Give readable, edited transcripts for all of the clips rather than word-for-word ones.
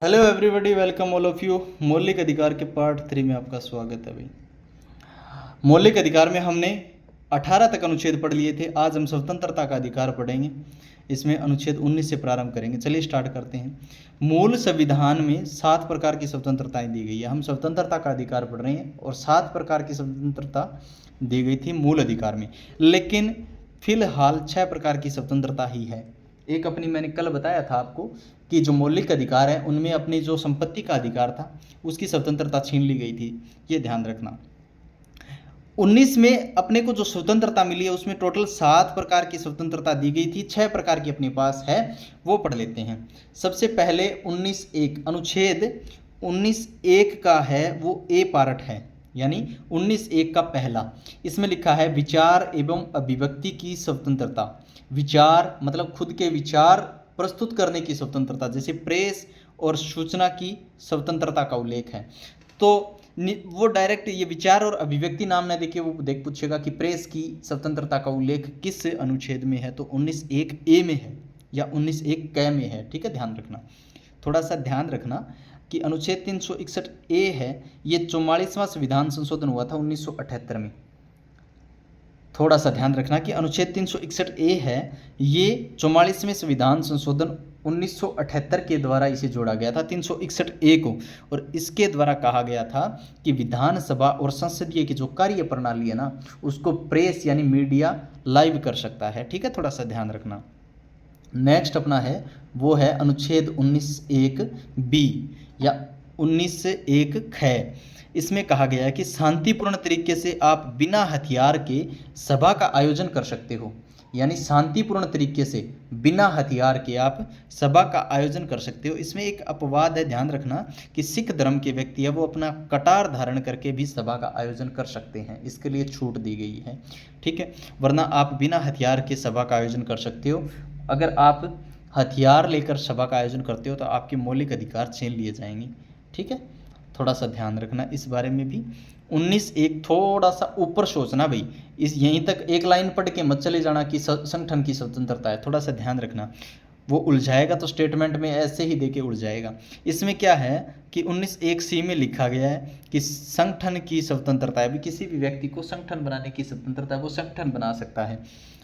Hello everybody, welcome all of you. मौलिक अधिकार के पार्ट 3 में आपका स्वागत है भाई। मौलिक अधिकार में हमने 18 तक अनुच्छेद पढ़ लिए थे। आज हम स्वतंत्रता का अधिकार पढ़ेंगे। इसमें अनुच्छेद 19 से प्रारंभ करेंगे। चलिए स्टार्ट करते हैं। मूल संविधान में 7 प्रकार की स्वतंत्रताएं दी गई है। हम स्वतंत्रता का अधिकार पढ़ रहे हैं और 7 प्रकार की स्वतंत्रता दी गई थी मूल अधिकार में, लेकिन फिलहाल 6 प्रकार की स्वतंत्रता ही है। एक अपनी मैंने कल बताया था आपको कि जो मौलिक अधिकार है उनमें अपनी जो संपत्ति का अधिकार था उसकी स्वतंत्रता छीन ली गई थी, ये ध्यान रखना। 19 में अपने को जो स्वतंत्रता मिली है उसमें टोटल 7 प्रकार की स्वतंत्रता दी गई थी। 6 प्रकार की अपने पास है, वो पढ़ लेते हैं। सबसे पहले 19(1) अनुच्छेद 19(1) का है वो ए पार्ट है, यानी 19(1) का पहला। इसमें लिखा है विचार एवं अभिव्यक्ति की स्वतंत्रता। विचार मतलब खुद के विचार प्रस्तुत करने की स्वतंत्रता, जैसे प्रेस और सूचना की स्वतंत्रता का उल्लेख है। तो वो डायरेक्ट ये विचार और अभिव्यक्ति नाम ना देखे, वो देख पूछेगा कि प्रेस की स्वतंत्रता का उल्लेख किस अनुच्छेद में है, तो 19(1) में है या 19(1) क में है। ठीक है, ध्यान रखना, थोड़ा सा ध्यान रखना कि अनुच्छेद 361 है, ये 44वां संविधान संशोधन हुआ था 1978 में। थोड़ा सा ध्यान रखना कि अनुच्छेद 361 है, ये 44वें संविधान संशोधन 1978 के द्वारा इसे जोड़ा गया था 361 को, और इसके द्वारा कहा गया था कि विधानसभा और संसदीय की जो कार्य प्रणाली है ना, उसको प्रेस यानी मीडिया लाइव कर सकता है। ठीक है, थोड़ा सा ध्यान रखना। नेक्स्ट अपना है वो है अनुच्छेद 19(1)(b) या 19(1) ख। इसमें कहा गया है कि शांतिपूर्ण तरीके से आप बिना हथियार के सभा का आयोजन कर सकते हो, यानी शांतिपूर्ण तरीके से बिना हथियार के आप सभा का आयोजन कर सकते हो। इसमें एक अपवाद है, ध्यान रखना कि सिख धर्म के व्यक्ति है वो अपना कटार धारण करके भी सभा का आयोजन कर सकते हैं, इसके लिए छूट दी गई है। ठीक है, वरना आप बिना हथियार के सभा का आयोजन कर सकते हो। अगर आप हथियार लेकर सभा का आयोजन करते हो तो आपके मौलिक अधिकार छीन लिए जाएंगे। ठीक है, थोड़ा सा ध्यान रखना इस बारे में भी। 19(1) थोड़ा सा ऊपर सोचना भाई, इस यहीं तक एक लाइन पढ़ के मत चले जाना कि संगठन की स्वतंत्रता है। थोड़ा सा ध्यान रखना, वो उलझाएगा तो स्टेटमेंट में ऐसे ही देके उलझ जाएगा। इसमें क्या है कि 19(1)(c) में लिखा गया है कि संगठन की स्वतंत्रता है। अभी किसी भी व्यक्ति को संगठन बनाने की स्वतंत्रता है, वो संगठन बना सकता है,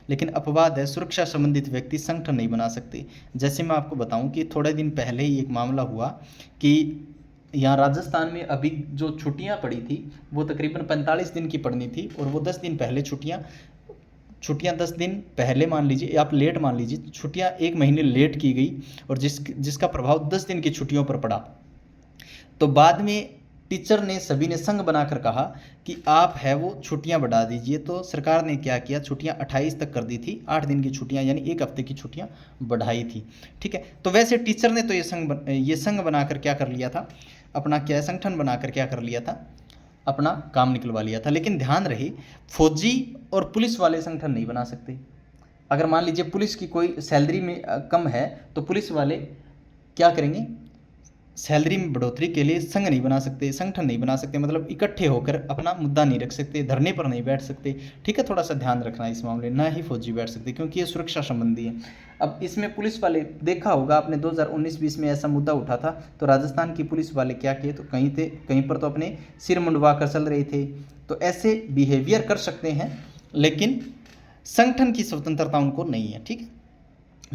लेकिन अपवाद है, सुरक्षा संबंधित व्यक्ति संगठन नहीं बना सकते। जैसे मैं आपको बताऊं कि थोड़े दिन पहले ही एक मामला हुआ कि यहाँ राजस्थान में अभी जो छुट्टियाँ पड़ी थी वो तकरीबन 45 दिन की पड़नी थी, और वो 10 दिन पहले छुट्टियाँ 10 दिन पहले मान लीजिए, आप लेट मान लीजिए, छुट्टियाँ 1 महीने लेट की गई, और जिसका प्रभाव 10 दिन की छुट्टियों पर पड़ा। तो बाद में टीचर ने सभी ने संघ बनाकर कहा कि आप है वो छुट्टियां बढ़ा दीजिए। तो सरकार ने क्या किया, छुट्टियां 28 तक कर दी थी, 8 दिन की छुट्टियां यानी 1 हफ्ते की छुट्टियां बढ़ाई थी। ठीक है, तो वैसे टीचर ने तो ये संघ बनाकर क्या कर लिया था, अपना क्या संगठन बनाकर क्या कर लिया था, अपना काम निकलवा लिया था। लेकिन ध्यान रहे, फौजी और पुलिस वाले संगठन नहीं बना सकते। अगर मान लीजिए पुलिस की कोई सैलरी में कम है तो पुलिस वाले क्या करेंगे, सैलरी में बढ़ोतरी के लिए संघ नहीं बना सकते, संगठन नहीं बना सकते, मतलब इकट्ठे होकर अपना मुद्दा नहीं रख सकते, धरने पर नहीं बैठ सकते। ठीक है, थोड़ा सा ध्यान रखना इस मामले में, ना ही फौजी बैठ सकते क्योंकि ये सुरक्षा संबंधी है। अब इसमें पुलिस वाले, देखा होगा आपने 2019-20 में ऐसा मुद्दा उठा था, तो राजस्थान की पुलिस वाले क्या किए, तो कहीं पर तो अपने सिर मुंडवा कर चल रहे थे। तो ऐसे बिहेवियर कर सकते हैं, लेकिन संगठन की स्वतंत्रता उनको नहीं है। ठीक है,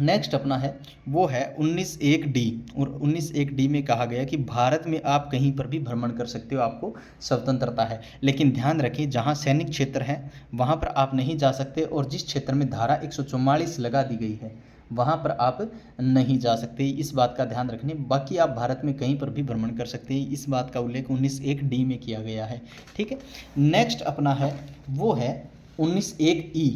नेक्स्ट अपना है वो है 19(1)(d), और 19(1)(d) में कहा गया कि भारत में आप कहीं पर भी भ्रमण कर सकते हो, आपको स्वतंत्रता है। लेकिन ध्यान रखें, जहां सैनिक क्षेत्र है वहां पर आप नहीं जा सकते, और जिस क्षेत्र में धारा 144 लगा दी गई है वहां पर आप नहीं जा सकते, इस बात का ध्यान रखने। बाकी आप भारत में कहीं पर भी भ्रमण कर सकते हैं, इस बात का उल्लेख 19(1)(d) में किया गया है। ठीक है, नेक्स्ट अपना है वो है 19(1)(e).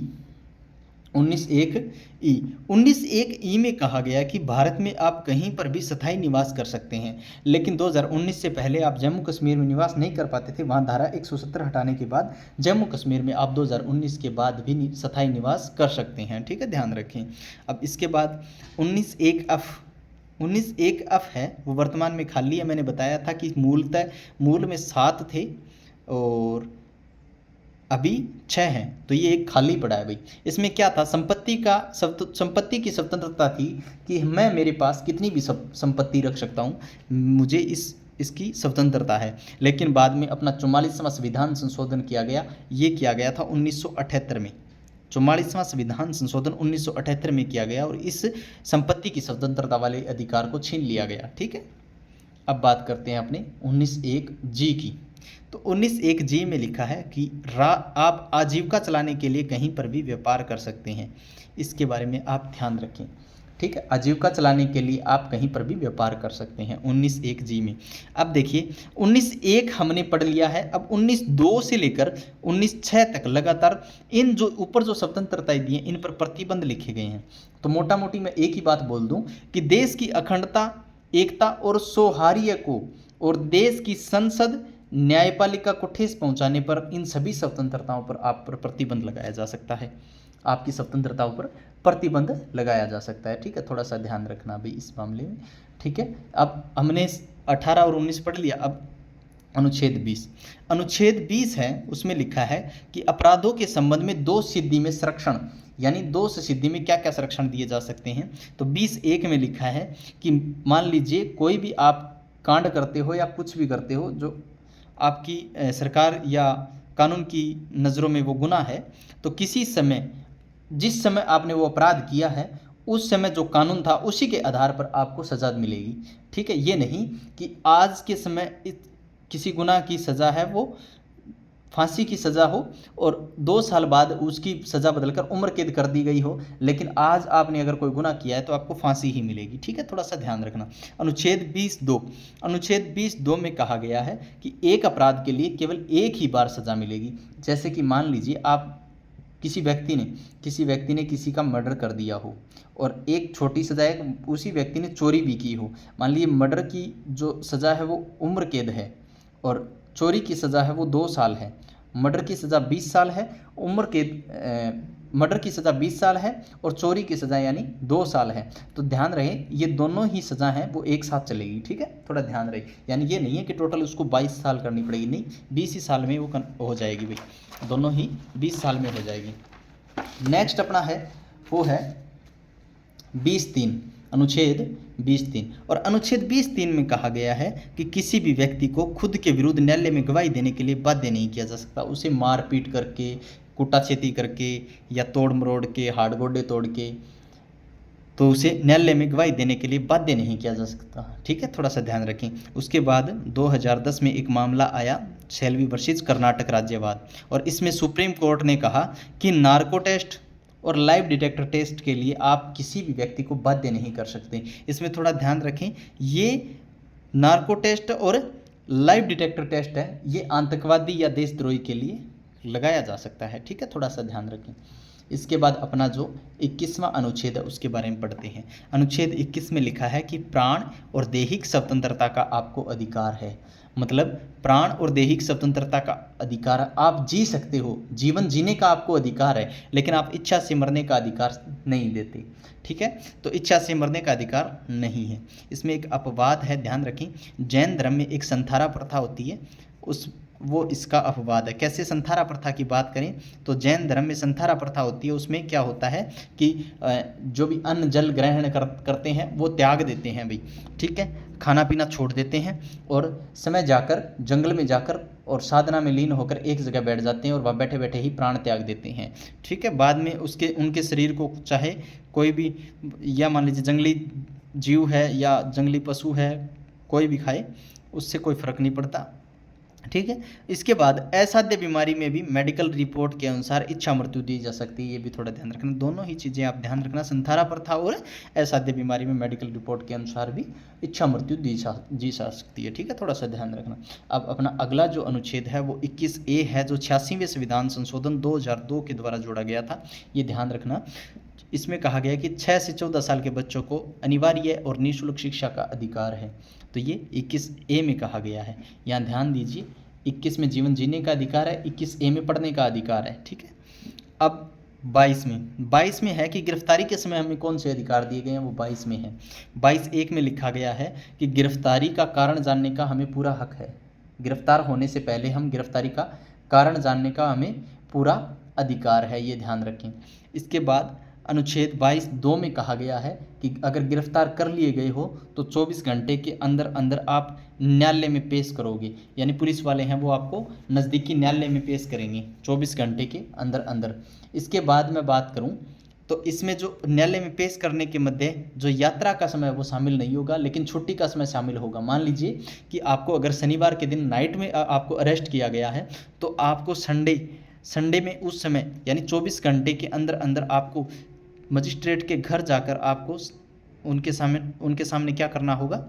19(1)(e) 19(1)(e) में कहा गया कि भारत में आप कहीं पर भी स्थायी निवास कर सकते हैं, लेकिन 2019 से पहले आप जम्मू कश्मीर में निवास नहीं कर पाते थे। वहाँ धारा 170 हटाने के बाद जम्मू कश्मीर में आप 2019 के बाद भी स्थायी निवास कर सकते हैं। ठीक है, ध्यान रखें। अब इसके बाद 19(1)(f) 19(1)(f) है वो वर्तमान में खाली है। मैंने बताया था कि मूल में 7 थे, और अभी 6 हैं, तो ये एक खाली पड़ा है भाई। इसमें क्या था, संपत्ति की स्वतंत्रता थी कि मैं मेरे पास कितनी भी संपत्ति रख सकता हूँ, मुझे इसकी स्वतंत्रता है। लेकिन बाद में अपना 44वां संविधान संशोधन किया गया, ये किया गया था 1978 में। 44वां संविधान संशोधन 1978 में किया गया और इस संपत्ति की स्वतंत्रता वाले अधिकार को छीन लिया गया। ठीक है, अब बात करते हैं अपने 19(1) जी की। तो 19(1) जी में लिखा है कि आप आजीविका चलाने के लिए कहीं पर भी व्यापार कर सकते हैं। इसके बारे में आप ध्यान रखें। ठीक है, आजीविका चलाने के लिए आप कहीं पर भी व्यापार कर सकते हैं 19(1) जी में। अब देखिए 19(1) हमने पढ़ लिया है। अब 19(2) से लेकर 19(6) तक लगातार इन जो ऊपर जो स्वतंत्रताएं दी हैं इन पर प्रतिबंध लिखे गए हैं। तो मोटा मोटी मैं एक ही बात बोल दूं कि देश की अखंडता, एकता और सौहार्द को और देश की संसद न्यायपालिका को ठेस पहुंचाने पर इन सभी स्वतंत्रताओं पर आप पर प्रतिबंध लगाया जा सकता है। आपकी स्वतंत्रताओं पर प्रतिबंध लगाया जा सकता है। ठीक है, थोड़ा सा ध्यान रखना भी इस मामले में। ठीक है, अब हमने 18 और 19 पढ़ लिया। अब अनुच्छेद 20 है, उसमें लिखा है कि अपराधों के संबंध में दोष सिद्धि में संरक्षण, यानी दोष सिद्धि में क्या क्या संरक्षण दिए जा सकते हैं। तो 20(1) में लिखा है कि मान लीजिए कोई भी आप कांड करते हो या कुछ भी करते हो जो आपकी सरकार या कानून की नज़रों में वो गुनाह है, तो किसी समय जिस समय आपने वो अपराध किया है उस समय जो कानून था उसी के आधार पर आपको सज़ा मिलेगी। ठीक है, ये नहीं कि आज के समय किसी गुनाह की सज़ा है वो फांसी की सज़ा हो और 2 साल बाद उसकी सज़ा बदलकर उम्र कैद कर दी गई हो, लेकिन आज आपने अगर कोई गुनाह किया है तो आपको फांसी ही मिलेगी। ठीक है, थोड़ा सा ध्यान रखना। अनुच्छेद 20(2) में कहा गया है कि एक अपराध के लिए केवल एक ही बार सज़ा मिलेगी। जैसे कि मान लीजिए आप किसी व्यक्ति ने किसी का मर्डर कर दिया हो और एक छोटी सज़ा है, उसी व्यक्ति ने चोरी भी की हो। मान लीजिए मर्डर की जो सज़ा है वो उम्र कैद है और चोरी की सज़ा है वो 2 साल है। मर्डर की सज़ा 20 साल है, मर्डर की सज़ा 20 साल है और चोरी की सज़ा यानी 2 साल है। तो ध्यान रहे ये दोनों ही सज़ा हैं वो एक साथ चलेगी। ठीक है, थोड़ा ध्यान रहे, यानी ये नहीं है कि टोटल उसको 22 साल करनी पड़ेगी, नहीं, 20 ही साल में वो हो जाएगी भाई, दोनों ही 20 साल में हो जाएगी। नेक्स्ट अपना है वो है 20(3), अनुच्छेद 20(3). और अनुच्छेद 20(3) में कहा गया है कि किसी भी व्यक्ति को खुद के विरुद्ध न्यायालय में गवाही देने के लिए बाध्य नहीं किया जा सकता। उसे मारपीट करके, कुटाछेती करके या तोड़ मरोड़ के, हाड़ गोडे तोड़ के, तो उसे न्यायालय में गवाही देने के लिए बाध्य नहीं किया जा सकता। ठीक है, थोड़ा सा ध्यान रखें। उसके बाद 2010 में एक मामला आया, सेल्वी वर्सेस कर्नाटक राज्यवाद, और इसमें सुप्रीम कोर्ट ने कहा कि नार्को टेस्ट और लाइव डिटेक्टर टेस्ट के लिए आप किसी भी व्यक्ति को बाध्य नहीं कर सकते। इसमें थोड़ा ध्यान रखें, ये नार्को टेस्ट और लाइव डिटेक्टर टेस्ट है, ये आतंकवादी या देशद्रोही के लिए लगाया जा सकता है। ठीक है, थोड़ा सा ध्यान रखें। इसके बाद अपना जो 21वां अनुच्छेद है उसके बारे में पढ़ते हैं। अनुच्छेद 21 में लिखा है कि प्राण और दैहिक स्वतंत्रता का आपको अधिकार है। मतलब प्राण और दैहिक स्वतंत्रता का अधिकार, आप जी सकते हो, जीवन जीने का आपको अधिकार है, लेकिन आप इच्छा से मरने का अधिकार नहीं देते। ठीक है, तो इच्छा से मरने का अधिकार नहीं है। इसमें एक अपवाद है, ध्यान रखें। जैन धर्म में एक संथारा प्रथा होती है, वो इसका अपवाद है। कैसे संथारा प्रथा की बात करें तो जैन धर्म में संथारा प्रथा होती है, उसमें क्या होता है कि जो भी अन्न जल ग्रहण करते हैं वो त्याग देते हैं भाई। ठीक है, खाना पीना छोड़ देते हैं और समय जाकर जंगल में जाकर और साधना में लीन होकर एक जगह बैठ जाते हैं और वहाँ बैठे बैठे ही प्राण त्याग देते हैं। ठीक है, बाद में उनके शरीर को चाहे कोई भी, या मान लीजिए जंगली जीव है या जंगली पशु है, कोई भी खाए, उससे कोई फर्क नहीं पड़ता। ठीक है, इसके बाद असाध्य बीमारी में भी मेडिकल रिपोर्ट के अनुसार इच्छा मृत्यु दी जा सकती है, ये भी थोड़ा ध्यान रखना। दोनों ही चीज़ें आप ध्यान रखना, संथारा प्रथा और असाध्य बीमारी में मेडिकल रिपोर्ट के अनुसार भी इच्छा मृत्यु दी जा सकती है। ठीक है, थोड़ा सा ध्यान रखना। अब अपना अगला जो अनुच्छेद है वो 21(a) है, जो 86वें संविधान संशोधन 2002 के द्वारा जोड़ा गया था, ये ध्यान रखना। इसमें कहा गया कि 6 से 14 साल के बच्चों को अनिवार्य और निःशुल्क शिक्षा का अधिकार है। तो ये 21(a) में कहा गया है, यहाँ ध्यान दीजिए। 21 में जीवन जीने का अधिकार है, 21(a) में पढ़ने का अधिकार है। ठीक है, अब 22 में है कि गिरफ्तारी के समय हमें कौन से अधिकार दिए गए हैं, वो 22 में है। 22(1) में लिखा गया है कि गिरफ्तारी का कारण जानने का हमें पूरा हक है। गिरफ्तार होने से पहले हम गिरफ्तारी का कारण जानने का हमें पूरा अधिकार है, ये ध्यान रखें। इसके बाद अनुच्छेद 22(2) में कहा गया है कि अगर गिरफ्तार कर लिए गए हो तो 24 घंटे के अंदर अंदर आप न्यायालय में पेश करोगे, यानी पुलिस वाले हैं वो आपको नज़दीकी न्यायालय में पेश करेंगे 24 घंटे के अंदर अंदर। इसके बाद मैं बात करूं तो इसमें जो न्यायालय में पेश करने के मध्य जो यात्रा का समय वो शामिल नहीं होगा, लेकिन छुट्टी का समय शामिल होगा। मान लीजिए कि आपको अगर शनिवार के दिन नाइट में आपको अरेस्ट किया गया है तो आपको संडे में उस समय यानी 24 घंटे के अंदर अंदर आपको मजिस्ट्रेट के घर जाकर आपको उनके सामने क्या करना होगा,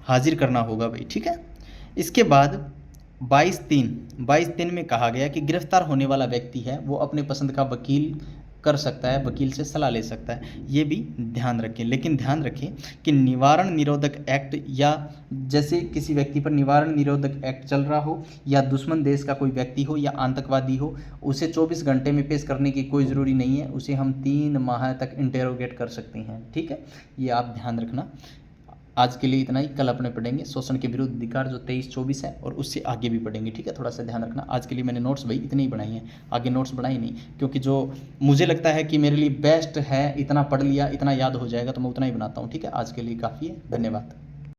हाजिर करना होगा भाई, ठीक है। इसके बाद 22(3) में कहा गया कि गिरफ्तार होने वाला व्यक्ति है वो अपने पसंद का वकील कर सकता है, वकील से सलाह ले सकता है, ये भी ध्यान रखें। लेकिन ध्यान रखें कि निवारण निरोधक एक्ट या जैसे किसी व्यक्ति पर निवारण निरोधक एक्ट चल रहा हो या दुश्मन देश का कोई व्यक्ति हो या आतंकवादी हो, उसे 24 घंटे में पेश करने की कोई ज़रूरी नहीं है, उसे हम 3 माह तक इंटेरोगेट कर सकते हैं, ठीक है। ये आप ध्यान रखना। आज के लिए इतना ही, कल अपने पढ़ेंगे शोषण के विरुद्ध अधिकार जो 23-24 है और उससे आगे भी पढ़ेंगे, ठीक है। थोड़ा सा ध्यान रखना। आज के लिए मैंने नोट्स भाई इतने ही बनाई हैं, आगे नोट्स बनाई नहीं, क्योंकि जो मुझे लगता है कि मेरे लिए बेस्ट है, इतना पढ़ लिया इतना याद हो जाएगा तो मैं उतना ही बनाता हूँ, ठीक है। आज के लिए काफ़ी है, धन्यवाद।